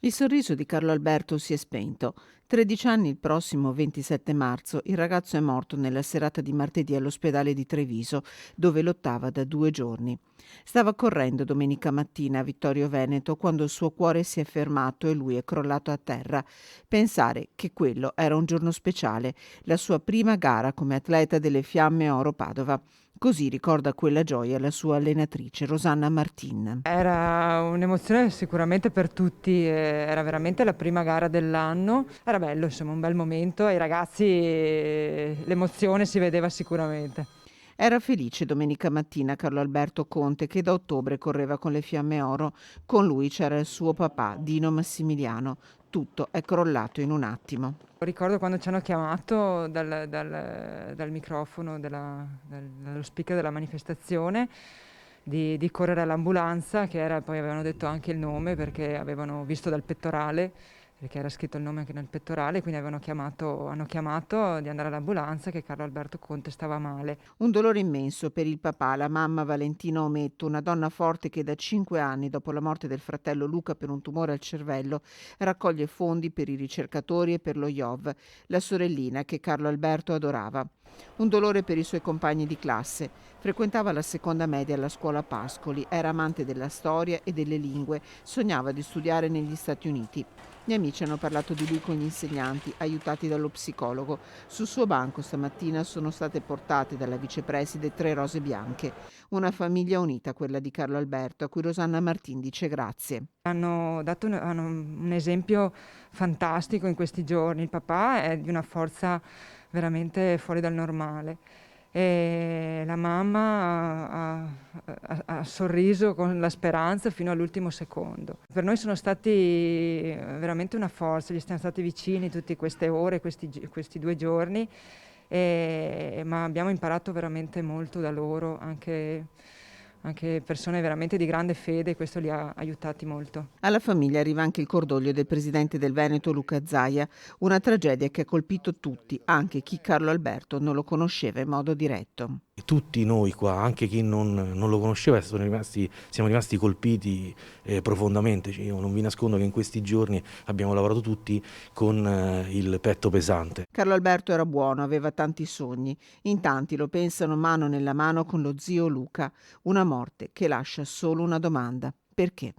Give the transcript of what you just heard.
Il sorriso di Carlo Alberto si è spento. 13 anni il prossimo 27 marzo, il ragazzo è morto nella serata di martedì all'ospedale di Treviso, dove lottava da 2 giorni. Stava correndo domenica mattina a Vittorio Veneto quando il suo cuore si è fermato e lui è crollato a terra. Pensare che quello era un giorno speciale, la sua prima gara come atleta delle Fiamme Oro Padova. Così ricorda quella gioia la sua allenatrice Rosanna Martin. Era un'emozione sicuramente per tutti, era veramente la prima gara dell'anno. Era bello, insomma, un bel momento. Ai ragazzi l'emozione si vedeva sicuramente. Era felice domenica mattina Carlo Alberto Conte che da ottobre correva con le Fiamme Oro. Con lui c'era il suo papà, Dino Massimiliano. Tutto è crollato in un attimo. Ricordo quando ci hanno chiamato dal microfono, dallo speaker della manifestazione, di correre all'ambulanza, poi avevano detto anche il nome perché avevano visto dal pettorale, perché era scritto il nome anche nel pettorale, quindi hanno chiamato di andare all'ambulanza, che Carlo Alberto Conte stava male. Un dolore immenso per il papà, la mamma Valentina Ometto, una donna forte che da 5 anni, dopo la morte del fratello Luca per un tumore al cervello, raccoglie fondi per i ricercatori e per lo IOV, la sorellina che Carlo Alberto adorava. Un dolore per i suoi compagni di classe. Frequentava la seconda media alla scuola Pascoli, era amante della storia e delle lingue, sognava di studiare negli Stati Uniti. Gli amici hanno parlato di lui con gli insegnanti, aiutati dallo psicologo. Sul suo banco stamattina sono state portate dalla vicepreside 3 rose bianche. Una famiglia unita, quella di Carlo Alberto, a cui Rosanna Martin dice grazie. Hanno un esempio fantastico in questi giorni. Il papà è di una forza veramente fuori dal normale. E la mamma ha sorriso con la speranza fino all'ultimo secondo. Per noi sono stati veramente una forza, gli siamo stati vicini tutte queste ore, questi 2 giorni, ma abbiamo imparato veramente molto da loro, anche persone veramente di grande fede, questo li ha aiutati molto. Alla famiglia arriva anche il cordoglio del presidente del Veneto Luca Zaia, una tragedia che ha colpito tutti, anche chi Carlo Alberto non lo conosceva in modo diretto. Tutti noi qua, anche chi non lo conosceva, siamo rimasti colpiti profondamente. Io non vi nascondo che in questi giorni abbiamo lavorato tutti con il petto pesante. Carlo Alberto era buono, aveva tanti sogni. In tanti lo pensano mano nella mano con lo zio Luca, una morte che lascia solo una domanda: perché?